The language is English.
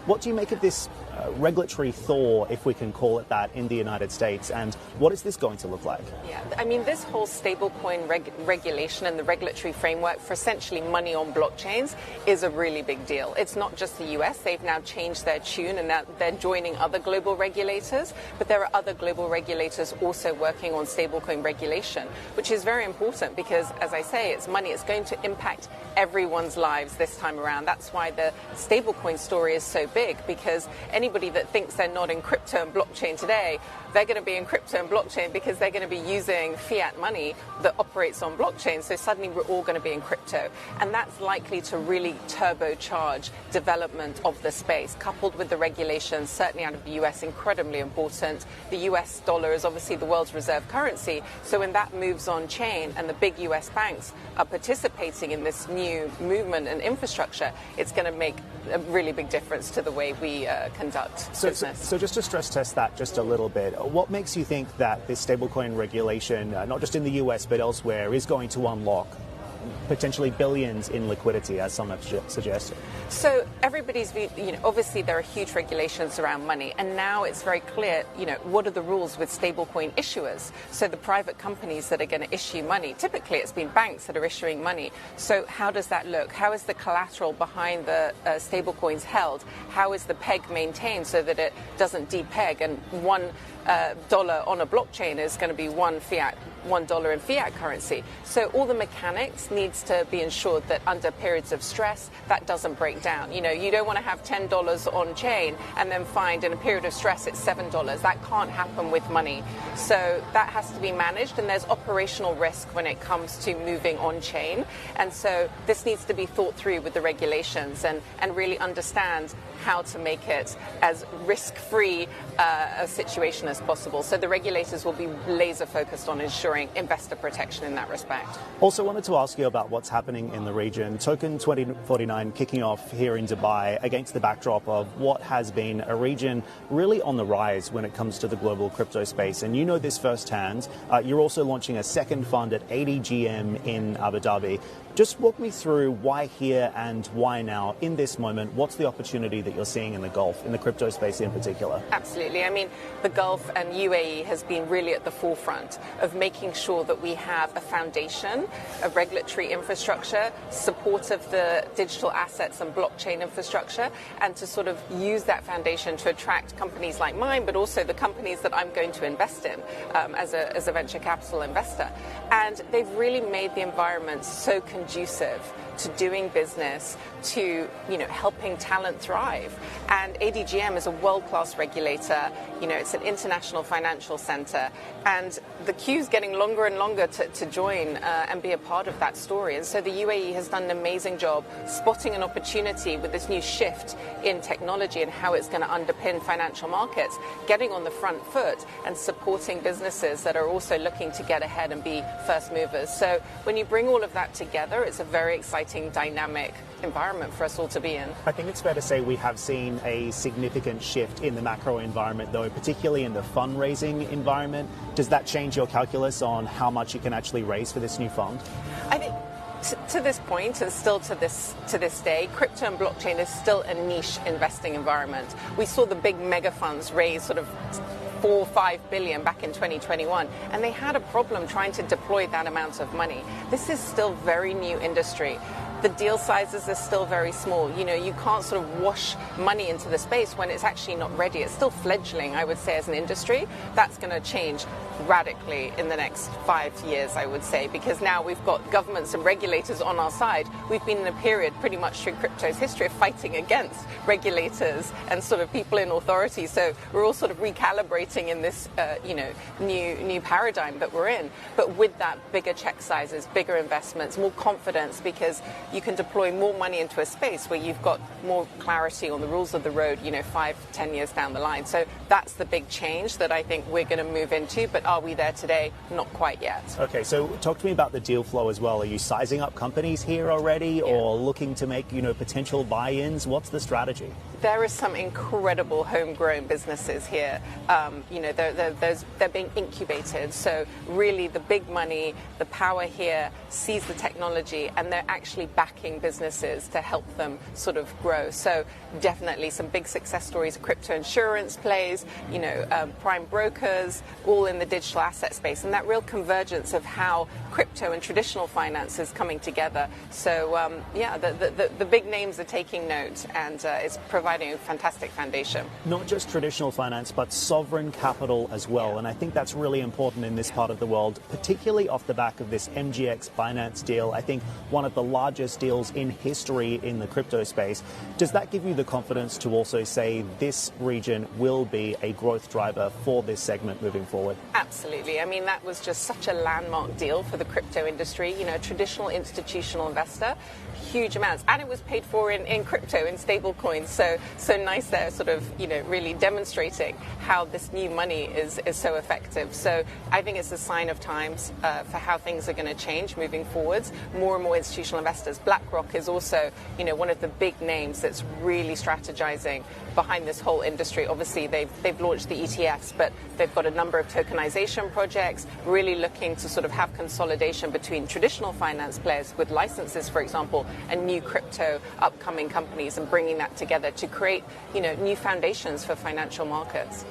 What do you make of this regulatory thaw, if we can call it that, in the United States, and what is this going to look like? Yeah, I mean, this whole stablecoin regulation and the regulatory framework for essentially money on blockchains is a really big deal. It's not just the US. They've now changed their tune and now they're joining other global regulators, but there are other global regulators also working on stablecoin regulation, which is very important because, as I say, it's money. It's going to impact everyone's lives this time around. That's why the stablecoin story is so big, because anybody that thinks they're not in crypto and blockchain today, they're going to be in crypto and blockchain because they're going to be using fiat money that operates on blockchain. So suddenly we're all going to be in crypto. And that's likely to really turbocharge development of the space, coupled with the regulations, certainly out of the US, incredibly important. The US dollar is obviously the world's reserve currency. So when that moves on chain and the big US banks are participating in this new movement and infrastructure, it's going to make a really big difference to the way we conduct business. So just to stress test that just a little bit, what makes you think that this stablecoin regulation, not just in the US but elsewhere, is going to unlock potentially billions in liquidity, as some have suggested? So everybody's, obviously there are huge regulations around money, and now it's very clear, what are the rules with stablecoin issuers? So the private companies that are going to issue money, typically it's been banks that are issuing money. So how does that look? How is the collateral behind the stablecoins held? How is the peg maintained so that it doesn't depeg, and $1 on a blockchain is going to be $1 in fiat currency? So all the mechanics needs to be ensured that under periods of stress that doesn't break down. You don't want to have $10 on chain and then find in a period of stress it's $7. That can't happen with money. So that has to be managed, and there's operational risk when it comes to moving on chain. And so this needs to be thought through with the regulations and really understand how to make it as risk-free a situation as possible. So the regulators will be laser focused on ensuring investor protection in that respect. Also wanted to ask you about what's happening in the region. Token 2049 kicking off here in Dubai against the backdrop of what has been a region really on the rise when it comes to the global crypto space. And you know this firsthand. You're also launching a second fund at ADGM in Abu Dhabi. Just walk me through why here and why now in this moment. What's the opportunity that you're seeing in the Gulf, in the crypto space in particular? Absolutely. I mean, the Gulf and UAE has been really at the forefront of making sure that we have a foundation, a regulatory infrastructure, support of the digital assets and blockchain infrastructure, and to sort of use that foundation to attract companies like mine, but also the companies that I'm going to invest in as a venture capital investor. And they've really made the environment so conducive to doing business, to helping talent thrive. And ADGM is a world-class regulator. It's an international financial center, and the queue's getting longer and longer to join and be a part of that story. And so the UAE has done an amazing job spotting an opportunity with this new shift in technology and how it's going to underpin financial markets, getting on the front foot and supporting businesses that are also looking to get ahead and be first movers. So when you bring all of that together, it's a very exciting, dynamic environment for us all to be in. I think it's fair to say we have seen a significant shift in the macro environment, though, particularly in the fundraising environment. Does that change your calculus on how much you can actually raise for this new fund? I think to this point, and still to this day, crypto and blockchain is still a niche investing environment. We saw the big mega funds raise sort of 4 or 5 billion back in 2021, and they had a problem trying to deploy that amount of money. This is still very new industry. The deal sizes are still very small. You can't sort of wash money into the space when it's actually not ready. It's still fledgling, I would say, as an industry. That's going to change radically in the next 5 years, I would say, because now we've got governments and regulators on our side. We've been in a period pretty much through crypto's history of fighting against regulators and sort of people in authority. So we're all sort of recalibrating in this, new paradigm that we're in. But with that, bigger check sizes, bigger investments, more confidence, because you can deploy more money into a space where you've got more clarity on the rules of the road, 5-10 years down the line. So that's the big change that I think we're going to move into. But are we there today? Not quite yet. Okay, so talk to me about the deal flow as well. Are you sizing up companies here already, or looking to make, potential buy-ins? What's the strategy? There are some incredible homegrown businesses here. They're being incubated. So really the big money, the power here sees the technology, and they're actually backing businesses to help them sort of grow. So definitely some big success stories, crypto insurance plays, prime brokers, all in the digital asset space, and that real convergence of how crypto and traditional finance is coming together. So the big names are taking note, and it's providing a fantastic foundation. Not just traditional finance, but sovereign capital as well. Yeah. And I think that's really important in this part of the world, particularly off the back of this MGX Binance deal. I think one of the largest deals in history in the crypto space. Does that give you the confidence to also say this region will be a growth driver for this segment moving forward? Absolutely. I mean, that was just such a landmark deal for the crypto industry. A traditional institutional investor, huge amounts, and it was paid for in crypto, in stablecoins. So nice there, sort of, really demonstrating how this new money is so effective. So I think it's a sign of times for how things are going to change moving forwards. More and more institutional investors. BlackRock is also, one of the big names that's really strategizing behind this whole industry. Obviously, they've launched the ETFs, but they've got a number of tokenization projects, really looking to sort of have consolidation between traditional finance players with licenses, for example, and new crypto upcoming companies, and bringing that together to create, new foundations for financial markets.